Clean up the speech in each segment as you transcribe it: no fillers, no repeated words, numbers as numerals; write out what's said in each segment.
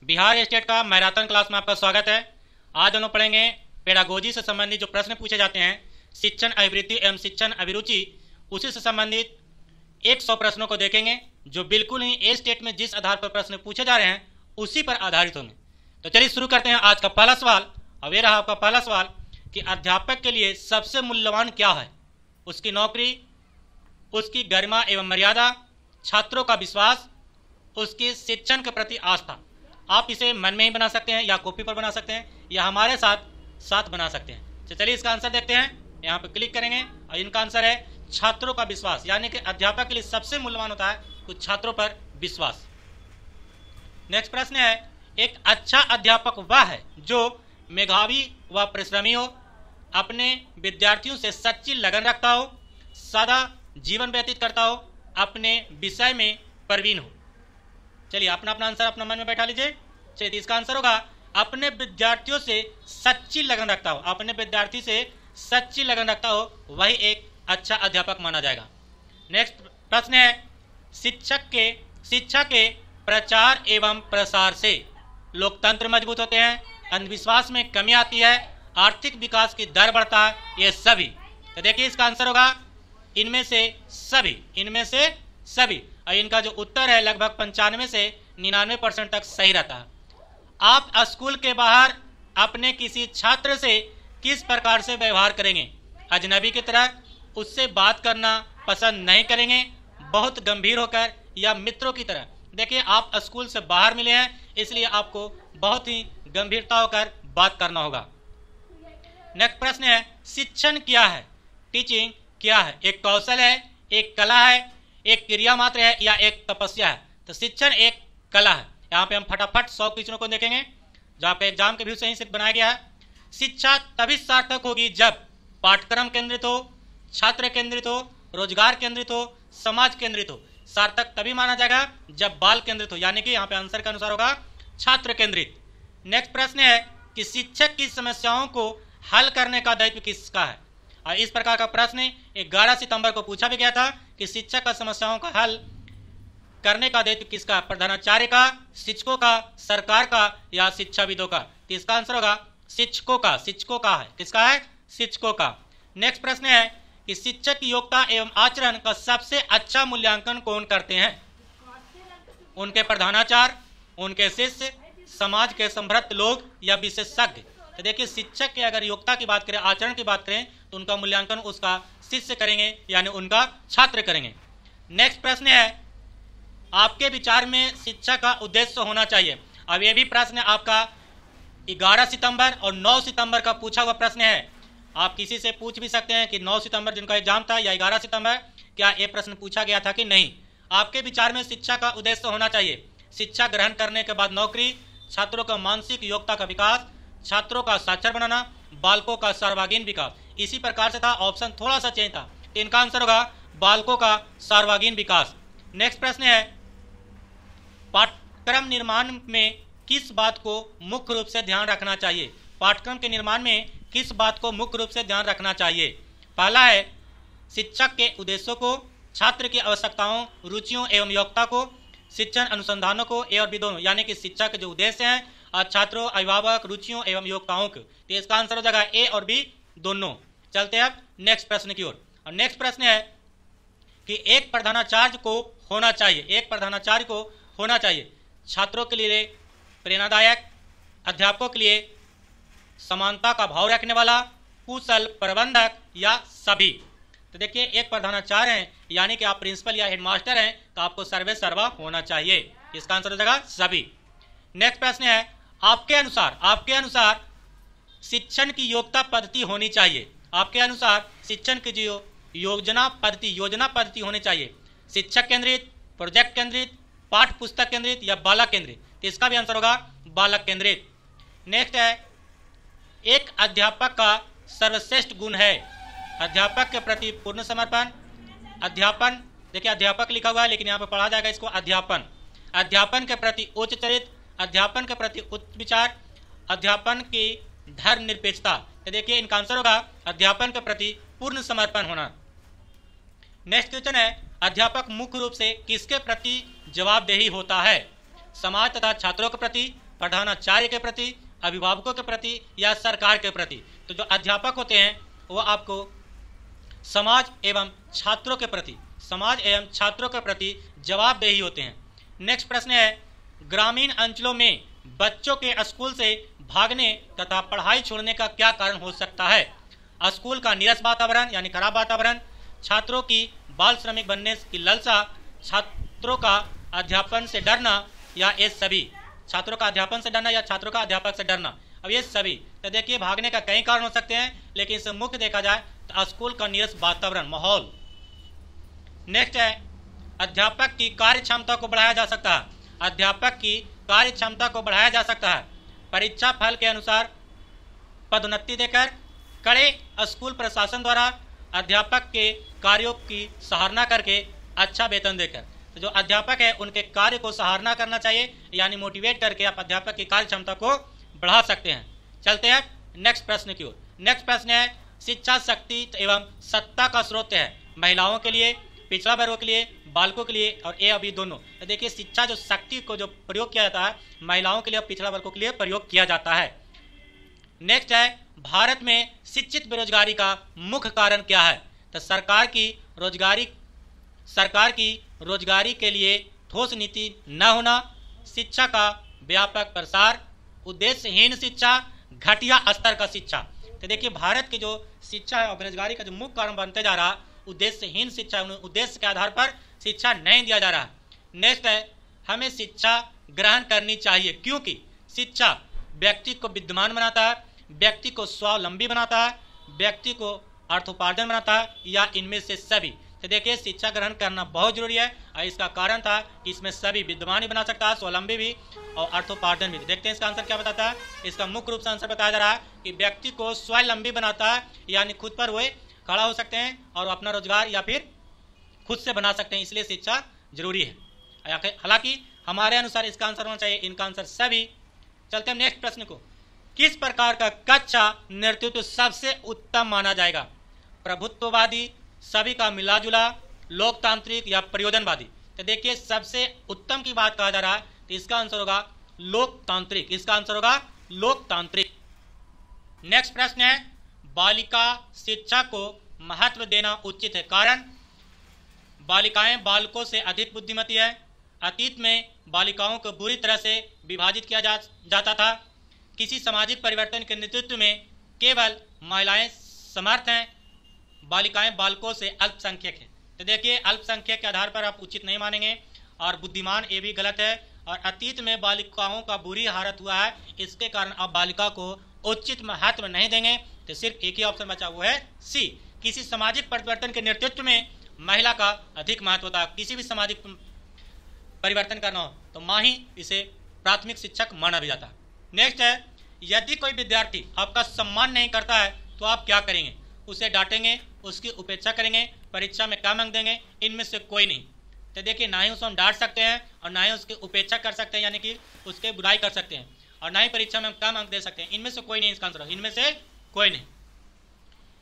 Bihar state का marathon class में आपका स्वागत है। आज हम लोग पढ़ेंगे पेडागोजी से संबंधित जो प्रश्न पूछे जाते हैं, शिक्षण अभिवृत्ति एवं शिक्षण अभिरुचि, उसी से संबंधित 100 प्रश्नों को देखेंगे जो बिल्कुल ही ए स्टेट में जिस आधार पर प्रश्न पूछे जा रहे हैं उसी पर आधारित होंगे। तो चलिए शुरू करते हैं आज का पहला सवाल। अब ये रहा आपका पहला सवाल कि अध्यापक के लिए सबसे मूल्यवान क्या है? उसकी नौकरी, उसकी गरिमा एवं मर्यादा, छात्रों का विश्वास, उसके शिक्षण के प्रति आस्था। आप इसे मन में ही बना सकते हैं या कॉपी पर बना सकते हैं या हमारे साथ बना सकते हैं। तो चलिए इसका आंसर देखते हैं। यहाँ पर क्लिक करेंगे और इनका आंसर है छात्रों का विश्वास, यानी कि अध्यापक के लिए सबसे मूल्यवान होता है कुछ छात्रों पर विश्वास। नेक्स्ट प्रश्न है, एक अच्छा अध्यापक वह है जो मेधावी व परिश्रमी हो, अपने विद्यार्थियों से सच्ची लगन रखता हो, सादा जीवन व्यतीत करता हो, अपने विषय में प्रवीण हो। चलिए अपना अपना आंसर अपना मन में बैठा लीजिए। चलिए इसका आंसर होगा अपने विद्यार्थियों से सच्ची लगन रखता हो। अपने विद्यार्थी से सच्ची लगन रखता हो वही एक अच्छा अध्यापक माना जाएगा। नेक्स्ट प्रश्न है, शिक्षा के प्रचार एवं प्रसार से लोकतंत्र मजबूत होते हैं, अंधविश्वास में कमी आती है, आर्थिक विकास की दर बढ़ता है, ये सभी। तो देखिए इसका आंसर होगा इनमें से सभी। और इनका जो उत्तर है लगभग 95 से 99% तक सही रहता है। आप स्कूल के बाहर अपने किसी छात्र से किस प्रकार से व्यवहार करेंगे? अजनबी की तरह, उससे बात करना पसंद नहीं करेंगे, बहुत गंभीर होकर, या मित्रों की तरह। देखिए आप स्कूल से बाहर मिले हैं इसलिए आपको बहुत ही गंभीरता होकर बात करना होगा। नेक्स्ट प्रश्न है, शिक्षण क्या है? टीचिंग क्या है? एक कौशल है, एक कला है, एक क्रिया मात्र है या एक तपस्या है? तो शिक्षण एक कला है। यहाँ पे हम फटाफट 100 क्वेश्चनों को देखेंगे जो आपके एग्जाम के व्यू से ही सिर्फ बनाया गया है। शिक्षा तभी सार्थक होगी जब पाठ्यक्रम केंद्रित हो, छात्र केंद्रित हो, रोजगार केंद्रित हो, समाज केंद्रित हो। सार्थक तभी माना जाएगा जब बाल केंद्रित हो, यानी कि यहाँ पे आंसर के अनुसार होगा छात्र केंद्रित। नेक्स्ट प्रश्न है कि शिक्षक की समस्याओं को हल करने का दायित्व किसका है? और इस प्रकार का प्रश्न 11 सितंबर को पूछा भी गया था कि शिक्षक का समस्याओं का हल करने का दायित्व किसका? प्रधानाचार्य का, शिक्षकों का, सरकार का या शिक्षाविदों का? तो इसका आंसर होगा शिक्षकों का है। किसका है? शिक्षकों का। नेक्स्ट प्रश्न है कि शिक्षक की योग्यता एवं आचरण का सबसे अच्छा मूल्यांकन कौन करते हैं? उनके प्रधानाचार्य, उनके शिष्य, समाज के समृद्ध लोग या विशेषज्ञ? तो देखिए शिक्षक की अगर योग्यता की बात करें, आचरण की बात करें तो उनका मूल्यांकन उसका शिष्य करेंगे, यानी उनका छात्र करेंगे। नेक्स्ट प्रश्न है, आपके विचार में शिक्षा का उद्देश्य होना चाहिए। अब ये भी प्रश्न आपका 11 सितंबर और 9 सितंबर का पूछा हुआ प्रश्न है। आप किसी से पूछ भी सकते हैं कि 9 सितंबर जिनका एग्जाम था या 11 सितंबर क्या ये प्रश्न पूछा गया था कि नहीं। आपके विचार में शिक्षा का उद्देश्य होना चाहिए शिक्षा ग्रहण करने के बाद नौकरी, छात्रों का मानसिक योग्यता का विकास, छात्रों का साक्षर बनाना, बालकों का सर्वांगीण विकास। इसी प्रकार से था, ऑप्शन थोड़ा सा चेंज था। तो इनका आंसर होगा बालकों का सर्वांगीण विकास। नेक्स्ट प्रश्न है, पाठ्यक्रम निर्माण में किस बात को मुख्य रूप से ध्यान रखना चाहिए? पाठ्यक्रम के निर्माण में किस बात को मुख्य रूप से ध्यान रखना चाहिए? पहला है शिक्षक के उद्देश्यों को, छात्र की आवश्यकताओं, रुचियों एवं योग्यता को, शिक्षण अनुसंधानों को, ए और बी दोनों, यानी कि शिक्षा के जो उद्देश्य हैं और छात्रों, अभिभावक, रुचियों एवं योग्यताओं को। तो इसका आंसर हो जाएगा ए और बी दोनों। चलते हैं अब नेक्स्ट प्रश्न की ओर। और नेक्स्ट प्रश्न है कि एक प्रधानाचार्य को होना चाहिए छात्रों के लिए प्रेरणादायक, अध्यापकों के लिए समानता का भाव रखने वाला, कुशल प्रबंधक या सभी? तो देखिए एक प्रधानाचार्य हैं यानी कि आप प्रिंसिपल या हेडमास्टर हैं तो आपको सर्वे सर्वा होना चाहिए। इसका आंसर हो जाएगा सभी। नेक्स्ट प्रश्न है, आपके अनुसार शिक्षण की योग्यता पद्धति होनी चाहिए। आपके अनुसार शिक्षण की जो योजना पद्धति होनी चाहिए, शिक्षक केंद्रित, प्रोजेक्ट केंद्रित, पाठ्य पुस्तक केंद्रित या बालक केंद्रित? तो इसका भी आंसर होगा बालक केंद्रित। नेक्स्ट है, एक अध्यापक का सर्वश्रेष्ठ गुण है? अध्यापक के प्रति पूर्ण समर्पण, अध्यापन, देखिए अध्यापक लिखा हुआ है लेकिन यहाँ पे पढ़ा जाएगा इसको अध्यापन के प्रति उच्च चरित्र, अध्यापन के प्रति उच्च विचार, अध्यापन की धर्मनिरपेक्षता। तो देखिए इनका आंसर होगा अध्यापन के प्रति पूर्ण समर्पण होना। नेक्स्ट क्वेश्चन है, अध्यापक मुख्य रूप से किसके प्रति जवाबदेही होता है? समाज तथा छात्रों के प्रति, प्रधानाचार्य के प्रति, अभिभावकों के प्रति या सरकार के प्रति। तो जो अध्यापक होते हैं वो आपको समाज एवं छात्रों के प्रति जवाबदेही होते हैं। नेक्स्ट प्रश्न है, ग्रामीण अंचलों में बच्चों के स्कूल से भागने तथा पढ़ाई छोड़ने का क्या कारण हो सकता है? स्कूल का नीरस वातावरण यानी खराब वातावरण, छात्रों की बाल श्रमिक बनने की लालसा, छात्रों का अध्यापन से डरना या ये सभी। छात्रों का अध्यापन से डरना या छात्रों का अध्यापक से डरना, अब ये सभी। तो देखिए भागने का कई कारण हो सकते हैं, लेकिन इससे मुख्य देखा जाए तो स्कूल का नीरस वातावरण, माहौल। नेक्स्ट है, अध्यापक की कार्य क्षमता को बढ़ाया जा सकता है। अध्यापक की कार्य क्षमता को बढ़ाया जा सकता है परीक्षा फल के अनुसार पदोन्नति देकर, कड़े स्कूल प्रशासन द्वारा अध्यापक के कार्यों की सराहना करके अच्छा वेतन देकर। तो जो अध्यापक है उनके कार्य को सराहना करना चाहिए, यानी मोटिवेट करके आप अध्यापक की कार्य क्षमता को बढ़ा सकते हैं। चलते हैं नेक्स्ट प्रश्न की ओर। नेक्स्ट प्रश्न है, शिक्षा शक्ति एवं सत्ता का स्रोत है महिलाओं के लिए, पिछड़ा वर्गों के लिए, बालकों के लिए और ए अभी दोनों। तो देखिए शिक्षा जो शक्ति को जो प्रयोग किया जाता है महिलाओं के लिए और पिछड़ा वर्गों के लिए प्रयोग किया जाता है। नेक्स्ट है, भारत में शिक्षित बेरोजगारी का मुख्य कारण क्या है? तो सरकार की रोजगारी के लिए ठोस नीति न होना, शिक्षा का व्यापक प्रसार, उद्देश्यहीन शिक्षा, घटिया स्तर का शिक्षा। तो देखिए भारत की जो शिक्षा है और बेरोजगारी का जो मुख्य कारण बनते जा रहा, उद्देश्यहीन शिक्षा, उद्देश्य के आधार पर शिक्षा नहीं दिया जा रहा। नेक्स्ट है, हमें शिक्षा ग्रहण करनी चाहिए क्योंकि शिक्षा व्यक्ति को विद्वान बनाता है, व्यक्ति को स्वावलंबी बनाता है, व्यक्ति को अर्थोपार्जन बनाता है या इनमें से सभी। तो देखिए शिक्षा ग्रहण करना बहुत जरूरी है और इसका कारण था कि इसमें सभी विद्वान भी बना सकता है, स्वावलंबी भी और अर्थोपार्जन भी। देखते हैं इसका आंसर क्या बताता है। इसका मुख्य रूप से आंसर बताया जा रहा है कि व्यक्ति को स्वावलंबी बनाता है, यानी खुद पर वे खड़ा हो सकते हैं और अपना रोजगार या फिर खुद से बना सकते हैं, इसलिए शिक्षा जरूरी है। हालांकि हमारे अनुसार इसका आंसर होना चाहिए इनका आंसर सभी। चलते हैं नेक्स्ट प्रश्न को। किस प्रकार का कक्षा नेतृत्व सबसे उत्तम माना जाएगा? प्रभुत्ववादी, सभी का मिला जुला, लोकतांत्रिक या प्रयोजनवादी? तो देखिए सबसे उत्तम की बात कहा जा रहा है तो इसका आंसर होगा लोकतांत्रिक। इसका आंसर होगा लोकतांत्रिक। नेक्स्ट प्रश्न है, बालिका शिक्षा को महत्व देना उचित है कारण? बालिकाएं बालकों से अधिक बुद्धिमती है। अतीत में बालिकाओं को बुरी तरह से विभाजित किया जाता था। किसी सामाजिक परिवर्तन के नेतृत्व में केवल महिलाएं समर्थ हैं। बालिकाएं बालकों से अल्पसंख्यक है। तो देखिए अल्पसंख्यक के आधार पर आप उचित नहीं मानेंगे और बुद्धिमान ये भी गलत है। और अतीत में बालिकाओं का बुरी हालत हुआ है, इसके कारण आप बालिका को उचित महत्व नहीं देंगे। तो सिर्फ एक ही ऑप्शन बचा, वो है सी। किसी सामाजिक परिवर्तन के नेतृत्व में महिला का अधिक महत्व होता है। किसी भी सामाजिक परिवर्तन करना हो तो माँ ही इसे प्राथमिक शिक्षक माना भी जाता है। नेक्स्ट है, यदि कोई विद्यार्थी आपका सम्मान नहीं करता है तो आप क्या करेंगे? उसे डांटेंगे, उसकी उपेक्षा करेंगे, परीक्षा में कम अंक देंगे? इनमें से कोई नहीं। तो देखिए ना ही उसे हम डांट सकते हैं और ना ही उसकी उपेक्षा कर सकते हैं, यानी कि उसके बुराई कर सकते हैं, और ना ही परीक्षा में हम कम अंक दे सकते हैं। इनमें से कोई नहीं इसका आंसर, इनमें से कोई नहीं।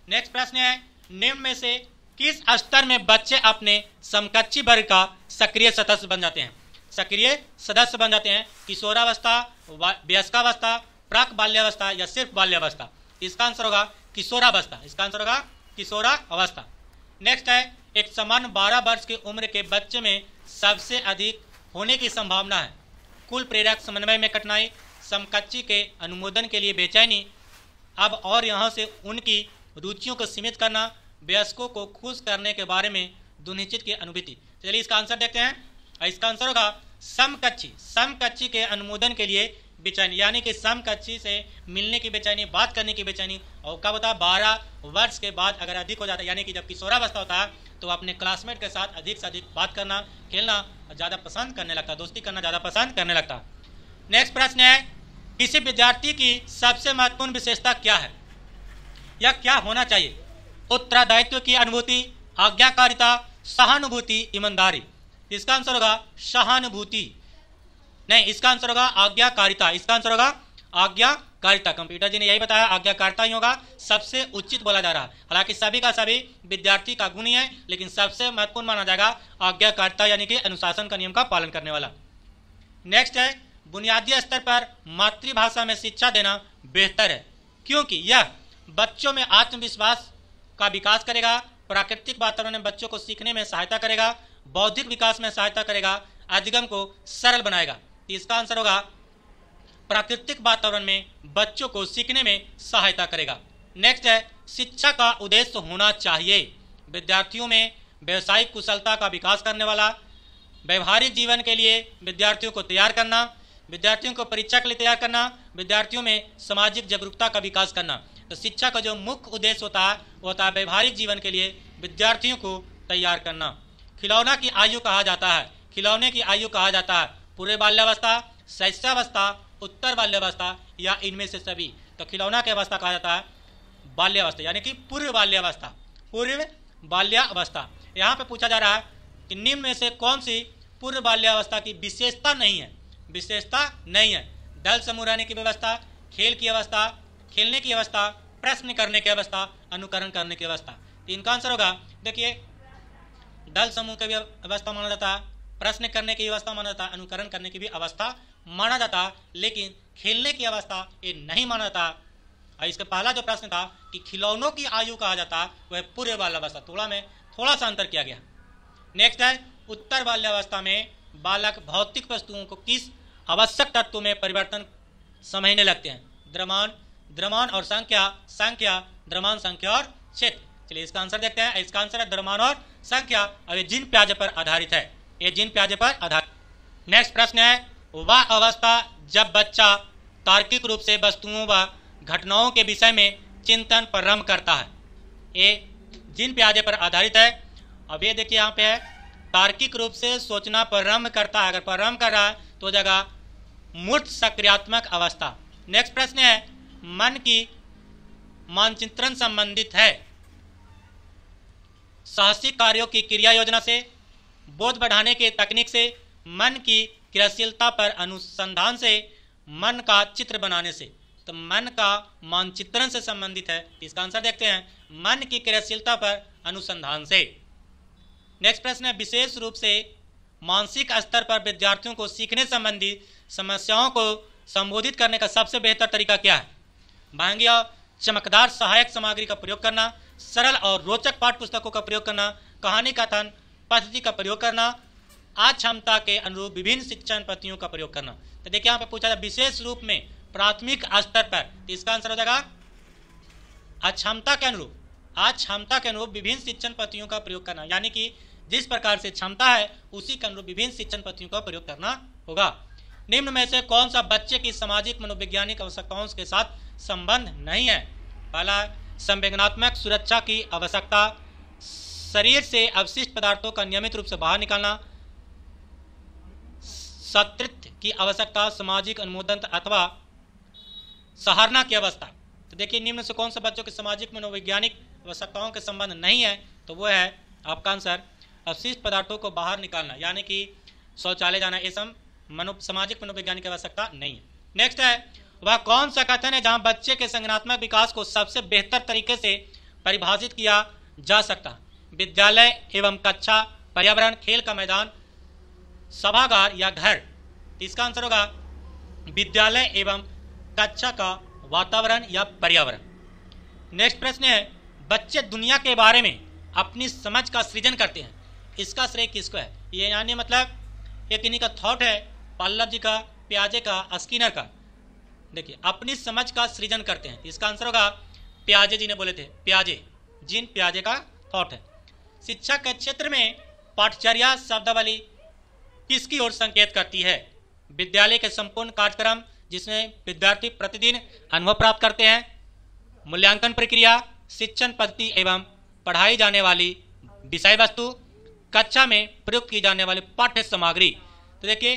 नेक्स्ट प्रश्न है, निम्न में से किस स्तर में बच्चे अपने समकक्षी वर्ग का सक्रिय सदस्य बन जाते हैं? सक्रिय सदस्य बन जाते हैं किशोरावस्था, वयस्कावस्था, प्राक बाल्यावस्था या सिर्फ बाल्यावस्था? इसका आंसर होगा किशोरावस्था। इसका आंसर होगा किशोरावस्था। नेक्स्ट है, एक समान 12 वर्ष की उम्र के बच्चे में सबसे अधिक होने की संभावना है। कुल प्रेरक समन्वय में कठिनाई, समकक्षी के अनुमोदन के लिए बेचैनी, अब और यहाँ से उनकी रुचियों को सीमित करना, वयस्कों को खुश करने के बारे में दुनिश्चित की अनुभूति। चलिए इसका आंसर देखते हैं। इसका आंसर होगा समकक्षी। समकक्षी के अनुमोदन के लिए बेचैनी, यानी कि समकक्षी से मिलने की बेचैनी, बात करने की बेचैनी। और क्या बता, 12 वर्ष के बाद अगर अधिक हो जाता है, यानी कि जब किशोरावस्था होता है तो अपने क्लासमेट के साथ अधिक से अधिक बात करना, खेलना ज़्यादा पसंद करने लगता, दोस्ती करना ज़्यादा पसंद करने लगता। नेक्स्ट प्रश्न है, किसी विद्यार्थी की सबसे महत्वपूर्ण विशेषता क्या है या क्या होना चाहिए? उत्तरदायित्व की अनुभूति, आज्ञाकारिता, सहानुभूति, ईमानदारी? इसका आंसर होगा सहानुभूति। नहीं, इसका आंसर होगा आज्ञाकारिता। इसका आंसर होगा आज्ञाकारिता। कंप्यूटर जी ने यही बताया, आज्ञाकारिता ही होगा, सबसे उचित बोला जा रहा है। हालांकि सभी का सभी विद्यार्थी का गुण ही है, लेकिन सबसे महत्वपूर्ण माना जाएगा आज्ञाकारिता, यानी कि अनुशासन का नियम का पालन करने वाला। नेक्स्ट है, बुनियादी स्तर पर मातृभाषा में शिक्षा देना बेहतर है, क्योंकि यह बच्चों में आत्मविश्वास का विकास करेगा, प्राकृतिक वातावरण में बच्चों को सीखने में सहायता करेगा, बौद्धिक विकास में सहायता करेगा, अधिगम को सरल बनाएगा। तो इसका आंसर होगा प्राकृतिक वातावरण में बच्चों को सीखने में सहायता करेगा। नेक्स्ट है शिक्षा का उद्देश्य होना चाहिए। विद्यार्थियों में व्यवसायिक कुशलता का विकास करने वाला, व्यवहारिक जीवन के लिए विद्यार्थियों को तैयार करना, विद्यार्थियों को परीक्षा के लिए तैयार करना, विद्यार्थियों में सामाजिक जागरूकता का विकास करना। तो शिक्षा का जो मुख्य उद्देश्य होता है वो होता है व्यवहारिक जीवन के लिए विद्यार्थियों को तैयार करना। खिलौना की आयु कहा जाता है, खिलौने की आयु कहा जाता है पूर्व बाल्यावस्था, शैशवावस्था, उत्तर बाल्यावस्था या इनमें से सभी। तो खिलौना की अवस्था कहा जाता है बाल्यावस्था, यानी कि पूर्व बाल्यावस्था, पूर्व बाल्यावस्था। यहाँ पे पूछा जा रहा है कि निम्न में से कौन सी पूर्व बाल्यावस्था की विशेषता नहीं है? विशेषता नहीं है। दल समूह रहने की व्यवस्था, खेल की अवस्था, खेलने की अवस्था, प्रश्न करने की अवस्था, अनुकरण करने की अवस्था। तो इनका आंसर होगा, देखिए दल समूह की भी अवस्था माना जाता है, प्रश्न करने की अवस्था माना जाता है, अनुकरण करने की भी अवस्था माना जाता, लेकिन खेलने की अवस्था ये नहीं माना जाता। और इसका पहला जो प्रश्न था कि खिलौनों की आयु कहा जाता वह पूर्व बाल्यावस्था, थोड़ा सा अंतर किया गया। नेक्स्ट है उत्तर बाल्यावस्था में बालक भौतिक वस्तुओं को किस आवश्यक तत्वों में परिवर्तन समझने लगते हैं? द्रव्यमान और संख्या, द्रव्यमान, संख्या और क्षेत्र। चलिए इसका आंसर देखते हैं। इसका आंसर है द्रव्यमान और संख्या, और ये जीन प्याजे पर आधारित है, ये जीन प्याजे पर आधारित। नेक्स्ट प्रश्न है वह अवस्था जब बच्चा तार्किक रूप से वस्तुओं व घटनाओं के विषय में चिंतन प्रारंभ करता है। ये जीन प्याजे पर आधारित है। अब ये देखिए यहाँ पे है तार्किक रूप से सोचना प्रारंभ करता है, अगर प्रारंभ कर रहा है तो जगह मूर्त सक्रियात्मक अवस्था। नेक्स्ट प्रश्न है मन की मानचित्रण संबंधित है साहसिक कार्यों की क्रिया योजना से, बोध बढ़ाने के तकनीक से, मन की क्रियाशीलता पर अनुसंधान से, मन का चित्र बनाने से। तो मन का मानचित्रण से संबंधित है, इसका आंसर देखते हैं मन की क्रियाशीलता पर अनुसंधान से। नेक्स्ट प्रश्न है विशेष रूप से मानसिक स्तर पर विद्यार्थियों को सीखने संबंधी समस्याओं को संबोधित करने का सबसे बेहतर तरीका क्या है? महंगी और चमकदार सहायक सामग्री का प्रयोग करना, सरल और रोचक पाठ्य पुस्तकों का प्रयोग करना, कहानी कथन पद्धति का प्रयोग करना, अक्षमता के अनुरूप विभिन्न शिक्षण पद्धतियों का प्रयोग करना। तो देखिए यहाँ पे पूछा था विशेष रूप में प्राथमिक स्तर पर, तो इसका आंसर हो जाएगा अक्षमता के अनुरूप विभिन्न शिक्षण पद्धतियों का प्रयोग करना, यानी कि जिस प्रकार से क्षमता है उसी के अनुरूप विभिन्न शिक्षण पद्धतियों का प्रयोग करना होगा। निम्न में से कौन सा बच्चे की सामाजिक मनोवैज्ञानिक आवश्यकताओं के साथ संबंध नहीं है? पहला संवेदनात्मक सुरक्षा की आवश्यकता, शरीर से अवशिष्ट पदार्थों का नियमित रूप से बाहर निकालना, सतृत्व की आवश्यकता, सामाजिक अनुमोदन अथवा सहारना की अवस्था। तो देखिए निम्न से कौन सा बच्चों की सामाजिक मनोवैज्ञानिक आवश्यकताओं के संबंध नहीं है? तो वो है आपका आंसर अवशिष्ट पदार्थों को बाहर निकालना, यानी कि शौचालय जाना, ये सब सामाजिक मनोवैज्ञानिक आवश्यकता नहीं है। नेक्स्ट है वह कौन सा कथन है जहां बच्चे के संज्ञानात्मक विकास को सबसे बेहतर तरीके से परिभाषित किया जा सकता? विद्यालय एवं कक्षा, पर्यावरण, खेल का मैदान, सभागार या घर। इसका आंसर होगा विद्यालय एवं कक्षा का वातावरण या पर्यावरण। नेक्स्ट प्रश्न है बच्चे दुनिया के बारे में अपनी समझ का सृजन करते हैं, इसका श्रेय किसको है? ये यानी मतलब एक इन्हीं का थॉट है, पल्लव जी का, प्याजे का, स्किनर का। देखिए अपनी समझ का सृजन करते हैं, इसका आंसर होगा प्याजे जी ने बोले थे, जीन प्याजे का थॉट है। शिक्षा के क्षेत्र में पाठचर्या शब्दावली किसकी ओर संकेत करती है? विद्यालय के संपूर्ण कार्यक्रम जिसमें विद्यार्थी प्रतिदिन अनुभव प्राप्त करते हैं, मूल्यांकन प्रक्रिया, शिक्षण पद्धति एवं पढ़ाई जाने वाली विषय वस्तु, कक्षा में प्रयुक्त की जाने वाली पाठ्य सामग्री। तो देखिए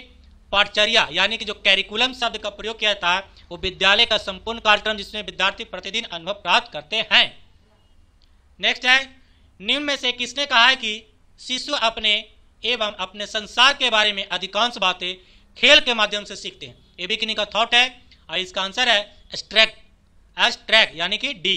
पाठचर्या यानी कि जो कैरिकुलम शब्द का प्रयोग किया जाता है वो विद्यालय का संपूर्ण कार्यक्रम जिसमें विद्यार्थी प्रतिदिन अनुभव प्राप्त करते हैं। नेक्स्ट है निम्न में से किसने कहा है कि शिशु अपने एवं अपने संसार के बारे में अधिकांश बातें खेल के माध्यम से सीखते हैं? ये भी किन्हीं का थॉट है और इसका आंसर है एस्ट्रैक्ट यानी कि डी।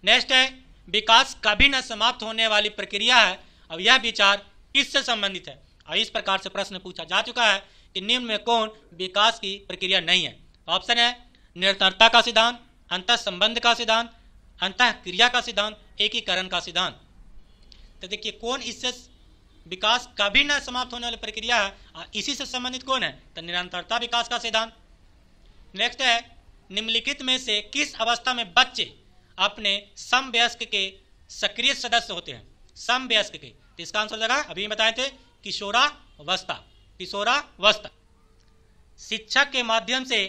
नेक्स्ट है विकास कभी न समाप्त होने वाली प्रक्रिया है, अब यह विचार किससे संबंधित है? और इस प्रकार से प्रश्न पूछा जा चुका है कि निम्न में कौन विकास की प्रक्रिया नहीं है? ऑप्शन है निरंतरता का सिद्धांत, अंतः संबंध का सिद्धांत, अंतः क्रिया का सिद्धांत, एकीकरण का सिद्धांत। तो देखिए कौन इससे विकास कभी न समाप्त होने वाली प्रक्रिया है, इसी से संबंधित कौन है? तो निरंतरता विकास का सिद्धांत। नेक्स्ट है निम्नलिखित में से किस अवस्था में बच्चे अपने समवयस्क के सक्रिय सदस्य होते हैं? समवयस्क के, तो इसका आंसर लगा अभी बताए थे किशोरावस्था। किशोरावस्था। शिक्षा के माध्यम से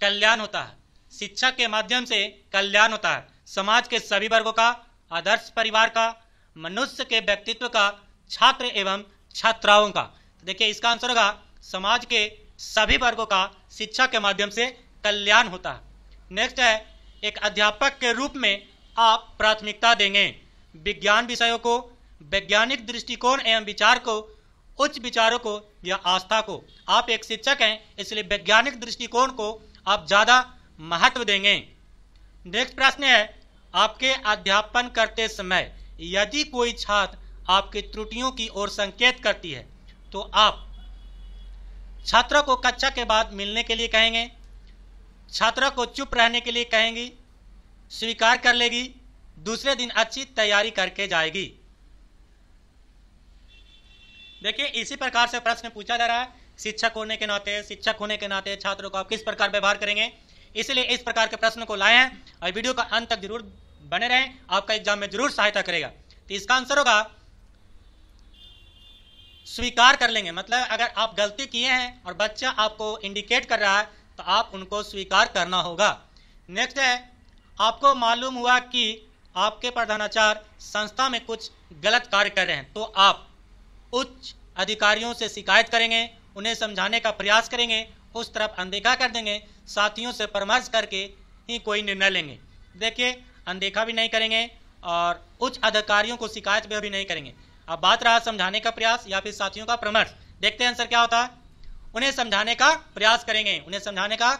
कल्याण होता है, शिक्षा के माध्यम से कल्याण होता है समाज के सभी वर्गों का, आदर्श परिवार का, मनुष्य के व्यक्तित्व का, छात्र एवं छात्राओं का। तो देखिए इसका आंसर होगा समाज के सभी वर्गों का शिक्षा के माध्यम से कल्याण होता है। नेक्स्ट है एक अध्यापक के रूप में आप प्राथमिकता देंगे विज्ञान विषयों को, वैज्ञानिक दृष्टिकोण एवं विचार को, उच्च विचारों को या आस्था को। आप एक शिक्षक हैं इसलिए वैज्ञानिक दृष्टिकोण को आप ज्यादा महत्व देंगे। नेक्स्ट प्रश्न है आपके अध्यापन करते समय यदि कोई छात्र आपकी त्रुटियों की ओर संकेत करती है तो आप छात्रों को कक्षा के बाद मिलने के लिए कहेंगे, छात्रों को चुप रहने के लिए कहेंगी, स्वीकार कर लेगी, दूसरे दिन अच्छी तैयारी करके जाएगी। देखिए इसी प्रकार से प्रश्न पूछा जा रहा है। शिक्षक होने के नाते छात्रों को आप किस प्रकार व्यवहार करेंगे, इसलिए इस प्रकार के प्रश्न को लाए हैं और वीडियो का अंत तक जरूर बने रहें, आपका एग्जाम में जरूर सहायता करेगा। तो इसका आंसर होगा स्वीकार कर लेंगे, मतलब अगर आप गलती किए हैं और बच्चा आपको इंडिकेट कर रहा है तो आप उनको स्वीकार करना होगा। नेक्स्ट है आपको मालूम हुआ कि आपके प्रधानाचार्य संस्था में कुछ गलत कार्य कर रहे हैं तो आप उच्च अधिकारियों से शिकायत करेंगे, उन्हें समझाने का प्रयास करेंगे, उस तरफ अनदेखा कर देंगे, साथियों से परामर्श करके ही कोई निर्णय लेंगे। देखिए अनदेखा भी नहीं करेंगे और उच्च अधिकारियों को शिकायत भी अभी नहीं करेंगे। अब बात रहा समझाने का प्रयास या फिर साथियों का परामर्श, देखते हैं आंसर क्या होता है। उन्हें समझाने का प्रयास करेंगे, उन्हें समझाने का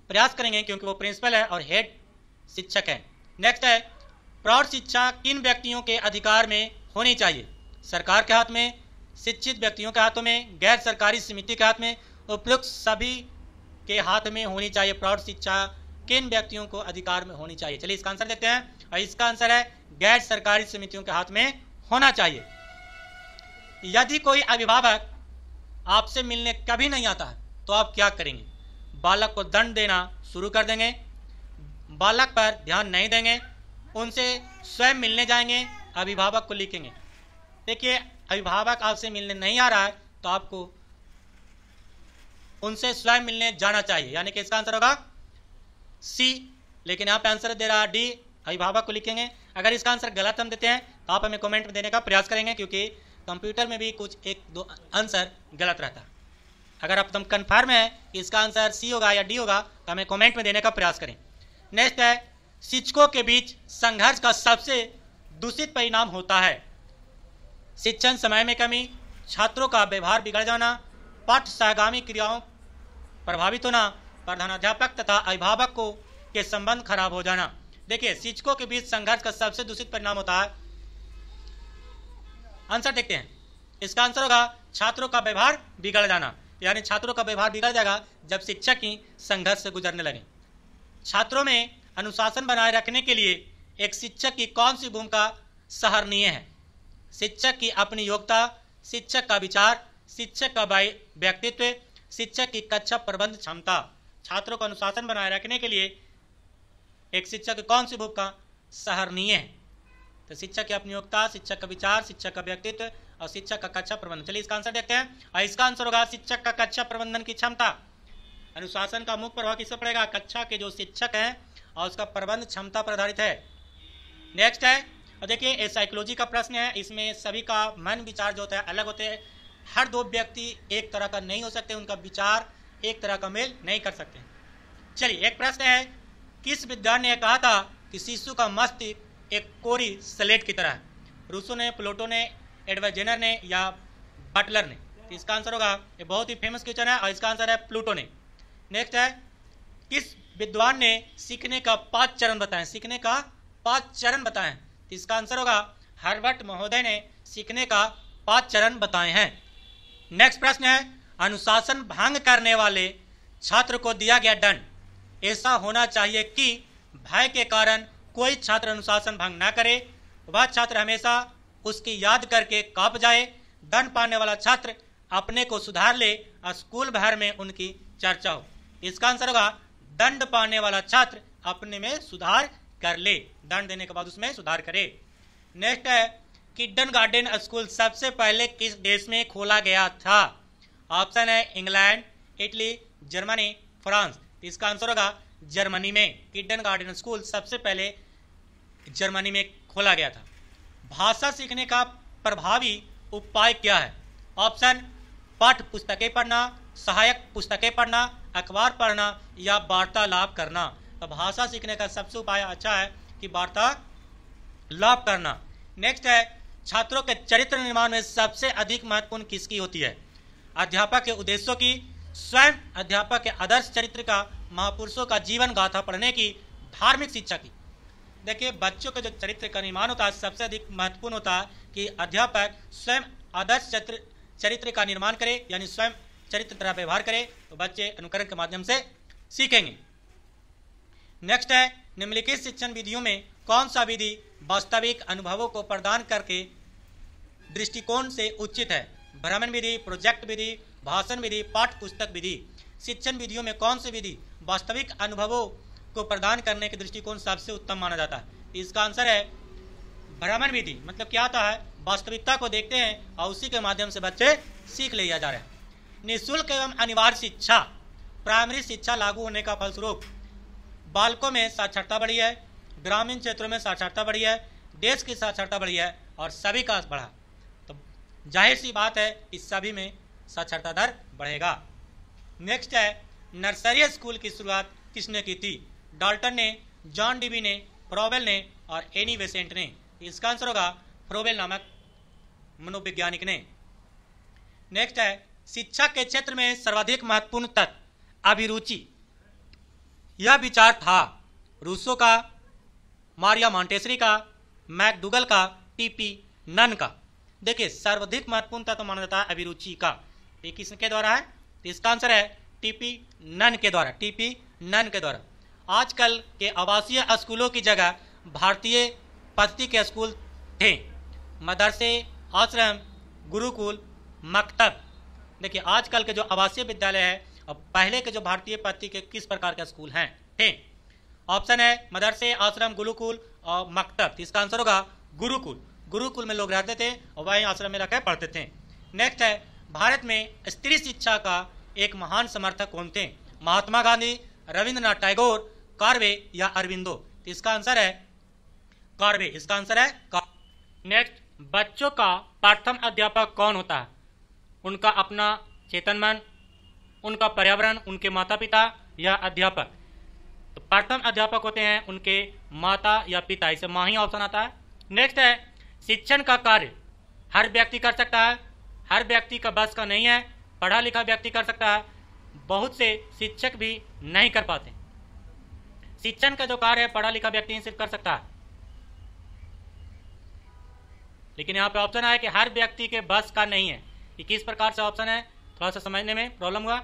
प्रयास करेंगे क्योंकि वो प्रिंसिपल है और हेड शिक्षक है। नेक्स्ट है प्रौढ़ शिक्षा किन व्यक्तियों के अधिकार में होनी चाहिए? सरकार के हाथ में, शिक्षित व्यक्तियों के हाथों में, गैर सरकारी समिति के हाथ में, उपयुक्त सभी के हाथ में होनी चाहिए। प्रौढ़ शिक्षा किन व्यक्तियों को अधिकार में होनी चाहिए? चलिए इसका आंसर देखते हैं और इसका आंसर है गैर सरकारी समितियों के हाथ में होना चाहिए। यदि कोई अभिभावक आपसे मिलने कभी नहीं आता तो आप क्या करेंगे? बालक को दंड देना शुरू कर देंगे, बालक पर ध्यान नहीं देंगे, उनसे स्वयं मिलने जाएंगे, अभिभावक को लिखेंगे। देखिए अभिभावक आपसे मिलने नहीं आ रहा है तो आपको उनसे स्वयं मिलने जाना चाहिए, यानी कि इसका आंसर होगा सी, लेकिन यहाँ पे आंसर दे रहा है डी, अभिभावक को लिखेंगे। अगर इसका आंसर गलत हम देते हैं तो आप हमें कमेंट में देने का प्रयास करेंगे क्योंकि कंप्यूटर में भी कुछ एक दो आंसर गलत रहता है। अगर आप तुम कन्फर्म है कि इसका आंसर सी होगा या डी होगा तो हमें कमेंट में देने का प्रयास करें। नेक्स्ट है शिक्षकों के बीच संघर्ष का सबसे दूषित परिणाम होता है शिक्षण समय में कमी, छात्रों का व्यवहार बिगड़ जाना, पाठ्य सहगामी क्रियाओं प्रभावित होना, प्रधानाध्यापक तथा अभिभावक को के संबंध खराब हो जाना। देखिए शिक्षकों के बीच संघर्ष का सबसे दूषित परिणाम होता है, आंसर देखते हैं, इसका आंसर होगा छात्रों का व्यवहार बिगड़ जाना, यानी छात्रों का व्यवहार बिगड़ जाएगा जब शिक्षक ही संघर्ष से गुजरने लगे। छात्रों में अनुशासन बनाए रखने के लिए एक शिक्षक की कौन सी भूमिका सराहनीय है? शिक्षक की अपनी योग्यता, शिक्षक का विचार, शिक्षक का व्यक्तित्व, शिक्षक की कक्षा प्रबंध क्षमता। छात्रों को अनुशासन बनाए रखने के लिए एक शिक्षक की कौन सी भूमिका सराहनीय है? तो शिक्षक की अपनी योग्यता, शिक्षक का विचार, शिक्षक का व्यक्तित्व और शिक्षक का कक्षा प्रबंधन। चलिए इसका आंसर देखते हैं और इसका आंसर होगा शिक्षक का कक्षा प्रबंधन की क्षमता। अनुशासन का मुख्य प्रभाव किस पर पड़ेगा? कक्षा के जो शिक्षक हैं और उसका प्रबंध क्षमता पर आधारित है। नेक्स्ट है और देखिए ये साइकोलॉजी का प्रश्न है, इसमें सभी का मन विचार जो होता है अलग होते हैं। हर दो व्यक्ति एक तरह का नहीं हो सकते, उनका विचार एक तरह का मेल नहीं कर सकते। चलिए एक प्रश्न है, किस विद्वान ने कहा था कि शिशु का मस्तिष्क एक कोरी स्लेट की तरह है? रूसो ने, प्लेटो ने, एडवर्ड जेनर ने या बटलर ने? तो इसका आंसर होगा, ये बहुत ही फेमस क्वेश्चन है और इसका आंसर है प्लूटो ने। नेक्स्ट है, किस विद्वान ने सीखने का 5 चरण बताएं? सीखने का 5 चरण बताएं। तो इसका आंसर होगा हर्बर्ट महोदय ने सीखने का 5 चरण बताए हैं। नेक्स्ट प्रश्न है, अनुशासन भंग करने वाले छात्र को दिया गया दंड ऐसा होना चाहिए कि भय के कारण कोई छात्र अनुशासन भंग न करे, वह छात्र हमेशा उसकी याद करके कांप जाए। दंड पाने वाला छात्र अपने को सुधार ले, स्कूल भर में उनकी चर्चा हो। इसका आंसर होगा दंड पाने वाला छात्र अपने में सुधार कर ले, दंड देने के बाद उसमें सुधार करे। नेक्स्ट है किंडरगार्टन स्कूल सबसे पहले किस देश में खोला गया था? ऑप्शन है इंग्लैंड, इटली, जर्मनी, फ्रांस। इसका आंसर होगा जर्मनी में। किंडरगार्टन स्कूल सबसे पहले जर्मनी में खोला गया था। भाषा सीखने का प्रभावी उपाय क्या है? ऑप्शन पाठ्य पुस्तकें पढ़ना, सहायक पुस्तकें पढ़ना, अखबार पढ़ना या वार्तालाप करना। तो भाषा सीखने का सबसे उपाय अच्छा है कि वार्तालाप करना। नेक्स्ट है छात्रों के चरित्र निर्माण में सबसे अधिक महत्वपूर्ण किसकी होती है? अध्यापक के उद्देश्यों की, स्वयं अध्यापक के आदर्श चरित्र का, महापुरुषों का जीवन गाथा पढ़ने की, धार्मिक शिक्षा की। देखिए बच्चों के जो चरित्र का निर्माण होता है सबसे अधिक महत्वपूर्ण होता है कि अध्यापक स्वयं आदर्श चरित्र का निर्माण करे, यानी स्वयं चरित्र तरह व्यवहार करे, तो बच्चे अनुकरण के माध्यम से सीखेंगे। नेक्स्ट है निम्नलिखित शिक्षण विधियों में कौन सा विधि वास्तविक अनुभवों को प्रदान करके दृष्टिकोण से उचित है? भ्रमण विधि, प्रोजेक्ट विधि, भाषण विधि, पाठ्य पुस्तक विधि। शिक्षण विधियों में कौन सी विधि वास्तविक अनुभवों को प्रदान करने के दृष्टिकोण सबसे उत्तम माना जाता है? इसका आंसर है भ्रमण विधि। मतलब क्या आता है, वास्तविकता को देखते हैं और उसी के माध्यम से बच्चे सीख लिया जा रहे हैं। निःशुल्क एवं अनिवार्य शिक्षा, प्राइमरी शिक्षा लागू होने का फलस्वरूप बालकों में साक्षरता बढ़ी है, ग्रामीण क्षेत्रों में साक्षरता बढ़ी है, देश की साक्षरता बढ़ी है और सभी का बढ़ा। तो जाहिर सी बात है इस सभी में साक्षरता दर बढ़ेगा। नेक्स्ट है नर्सरी स्कूल की शुरुआत किसने की थी? डाल्टन ने, जॉन डीवी ने, फ्रोबेल ने और एनी बेसेंट ने। इसका आंसर होगा फ्रोबेल नामक मनोवैज्ञानिक ने। नेक्स्ट है शिक्षा के क्षेत्र में सर्वाधिक महत्वपूर्ण तत्व अभिरुचि। यह विचार था रूसो का, मारिया मॉन्टेसरी का, मैकडूगल का, टीपी नन का। देखिए सर्वाधिक महत्वपूर्ण तत्व माना जाता है अभिरुचि का। ये किसके द्वारा है? तो इसका आंसर है टीपी नन के द्वारा। टीपी नन के द्वारा। आजकल के आवासीय स्कूलों की जगह भारतीय पद्धति के स्कूल थे, मदरसे, आश्रम, गुरुकुल, मकतब। देखिए आजकल के जो आवासीय विद्यालय है और पहले के जो भारतीय पद्धति के किस प्रकार के स्कूल हैं थे? ऑप्शन है मदरसे, आश्रम, गुरुकुल और मकतब। इसका आंसर होगा गुरुकुल। गुरुकुल में लोग रहते थे और वहीं आश्रम में रहकर पढ़ते थे। नेक्स्ट है भारत में स्त्री शिक्षा का एक महान समर्थक कौन थे? महात्मा गांधी, रविंद्रनाथ टैगोर, कार्वे या अरविंदो। इसका आंसर है कार्वे। इसका आंसर है नेक्स्ट बच्चों का प्रथम अध्यापक कौन होता है? उनका अपना चेतन मन, उनका पर्यावरण, उनके माता पिता या अध्यापक। तो प्रथम अध्यापक होते हैं उनके माता या पिता। इसे माँ ही ऑप्शन आता है। नेक्स्ट है शिक्षण का कार्य हर व्यक्ति कर सकता है, हर व्यक्ति का बस का नहीं है। पढ़ा लिखा व्यक्ति कर सकता है, बहुत से शिक्षक भी नहीं कर पाते। शिक्षण का जो कार्य है पढ़ा लिखा व्यक्ति ही सिर्फ कर सकता है, लेकिन यहाँ पे ऑप्शन है कि हर व्यक्ति के बस का नहीं है। ये किस प्रकार से ऑप्शन है थोड़ा सा समझने में प्रॉब्लम हुआ।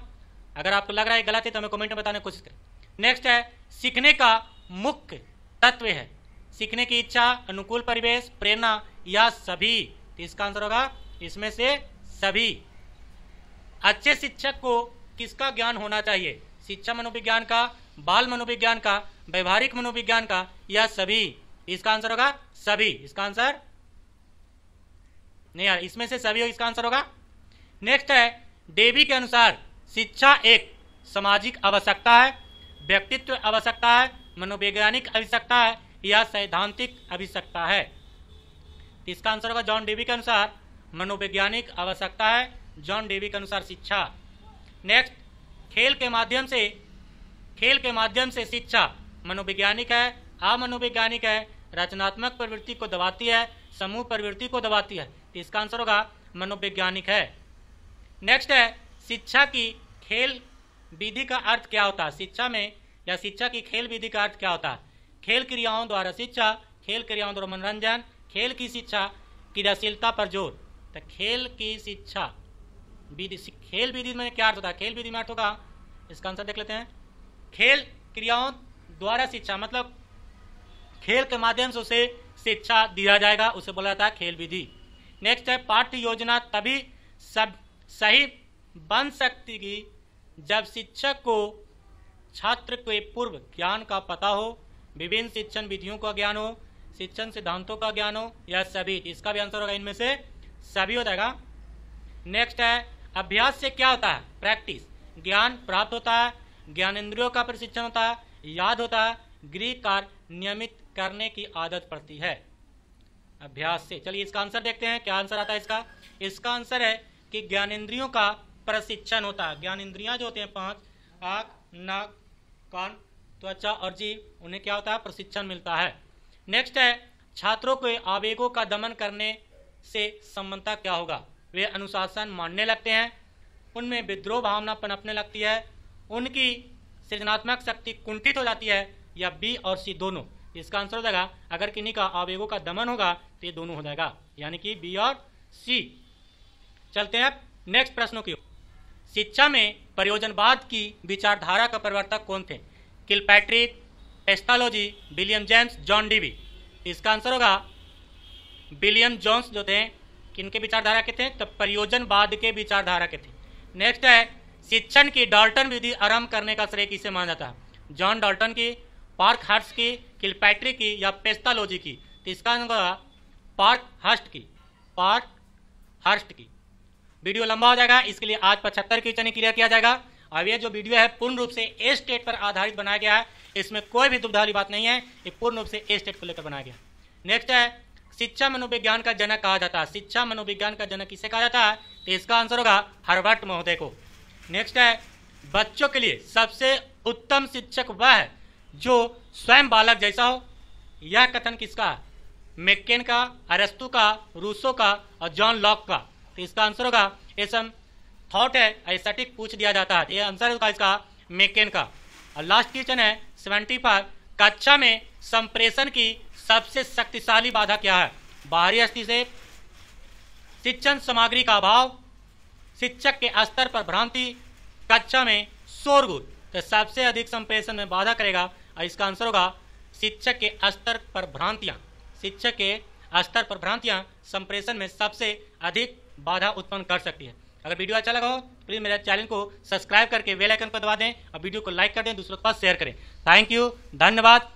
अगर आपको लग रहा है गलत है तो हमें कमेंट में बताने की कोशिश करें। नेक्स्ट है सीखने का मुख्य तत्व है सीखने की इच्छा, अनुकूल परिवेश, प्रेरणा या सभी। तो इसका आंसर होगा इसमें से सभी। अच्छे शिक्षक को किसका ज्ञान होना चाहिए? शिक्षा मनोविज्ञान का, बाल मनोविज्ञान का, व्यवहारिक मनोविज्ञान का या सभी। इसका आंसर होगा सभी। इसका आंसर नहीं यार, इसमें से सभी हो, इसका आंसर होगा। नेक्स्ट है डेवी के अनुसार शिक्षा एक सामाजिक आवश्यकता है, व्यक्तित्व आवश्यकता है, मनोवैज्ञानिक आवश्यकता है या सैद्धांतिक आवश्यकता है। इसका आंसर होगा जॉन डेवी के अनुसार मनोवैज्ञानिक आवश्यकता है। जॉन डेवी के अनुसार शिक्षा। नेक्स्ट खेल के माध्यम से शिक्षा मनोवैज्ञानिक है, अमनोवैज्ञानिक है, रचनात्मक प्रवृत्ति को दबाती है, समूह प्रवृत्ति को दबाती है। इसका आंसर होगा मनोवैज्ञानिक है। नेक्स्ट है शिक्षा की खेल विधि का अर्थ क्या होता है? शिक्षा में या शिक्षा की खेल विधि का अर्थ क्या होता है? खेल क्रियाओं द्वारा शिक्षा, खेल क्रियाओं द्वारा मनोरंजन, खेल की शिक्षा, क्रियाशीलता पर जोर। तो खेल की शिक्षा विधि, खेल विधि में क्या अर्थ होता है? खेल विधि में अर्थ होगा, इसका आंसर देख लेते हैं, खेल क्रियाओं द्वारा शिक्षा, मतलब खेल के माध्यम से उसे शिक्षा दिया जाएगा, उसे बोला जाता है खेल विधि। नेक्स्ट है पाठ्य योजना तभी सब सही बन सकती कि जब शिक्षक को छात्र के पूर्व ज्ञान का पता हो, विभिन्न शिक्षण विधियों का ज्ञान हो, शिक्षण सिद्धांतों का ज्ञान हो, या सभी। इसका भी आंसर होगा इनमें से सभी हो जाएगा। नेक्स्ट है अभ्यास से क्या होता है? प्रैक्टिस, ज्ञान प्राप्त होता है, ज्ञानेंद्रियों का प्रशिक्षण होता है, याद होता है, गृह कार्य नियमित करने की आदत पड़ती है अभ्यास से। चलिए इसका आंसर देखते हैं, क्या आंसर आता है इसका। इसका आंसर है कि ज्ञानेंद्रियों का प्रशिक्षण होता है। ज्ञानेंद्रियां जो होते हैं 5, आँख, नाक, कान, त्वचा और जीभ, उन्हें क्या होता है? प्रशिक्षण मिलता है। नेक्स्ट है छात्रों को आवेगों का दमन करने से संबंधता क्या होगा? वे अनुशासन मानने लगते हैं, उनमें विद्रोह भावना पनपने लगती है, उनकी सृजनात्मक शक्ति कुंठित हो जाती है, या बी और सी दोनों। इसका आंसर हो जाएगा, अगर किन्हीं का आवेगों का दमन होगा तो ये दोनों हो जाएगा, यानी कि बी और सी। चलते हैं नेक्स्ट प्रश्नों की। शिक्षा में प्रयोजनवाद की विचारधारा का प्रवर्तक कौन थे? Kilpatrick, Pestalozzi, William James, John Dewey. इसका आंसर होगा विलियम जोन्स जो थे, किनके विचारधारा के थे? तो प्रयोजनवाद के विचारधारा के थे। नेक्स्ट है शिक्षण की डाल्टन विधि आरंभ करने का श्रेय किसे माना जाता है? जॉन डाल्टन की, पार्क हर्स्ट की, किलपैट्रिक की, या पेस्टालोजी की। तो इसका आंसर होगा पार्क हर्स्ट की, पार्क हर्स्ट की। वीडियो लंबा हो जाएगा, इसके लिए आज 75 क्वेश्चन क्लियर किया जाएगा। अब ये जो वीडियो है पूर्ण रूप से ए स्टेट पर आधारित बनाया गया है, इसमें कोई भी दुविधा वाली बात नहीं है, ये पूर्ण रूप से ए स्टेट को लेकर बनाया गया। नेक्स्ट है शिक्षा मनोविज्ञान का जनक कहा जाता है। शिक्षा मनोविज्ञान का जनक किसे कहा जाता है? तो इसका आंसर होगा हर्बर्ट महोदय को। नेक्स्ट है बच्चों के लिए सबसे उत्तम शिक्षक वह है जो स्वयं बालक जैसा हो। यह कथन किसका है? मैकेन का, अरस्तु का, रूसो का और जॉन लॉक का। तो इसका आंसर होगा, ये सब थॉट है, एस्थेटिक पूछ दिया जाता है, ये आंसर होगा इसका मैकेन का। और लास्ट क्वेश्चन है 75, कक्षा में संप्रेषण की सबसे शक्तिशाली बाधा क्या है? बाहरी हस्तक्षेप, शिक्षण सामग्री का अभाव, शिक्षक के स्तर पर भ्रांति, कक्षा में शोरगुल। तो सबसे अधिक संप्रेषण में बाधा करेगा, और इसका आंसर होगा शिक्षक के स्तर पर भ्रांतियां। शिक्षक के स्तर पर भ्रांतियां संप्रेषण में सबसे अधिक बाधा उत्पन्न कर सकती है। अगर वीडियो अच्छा लगा हो तो प्लीज मेरे चैनल को सब्सक्राइब करके बेल आइकन पर दबा दें और वीडियो को लाइक कर दें, दूसरों के पास शेयर करें। थैंक यू, धन्यवाद।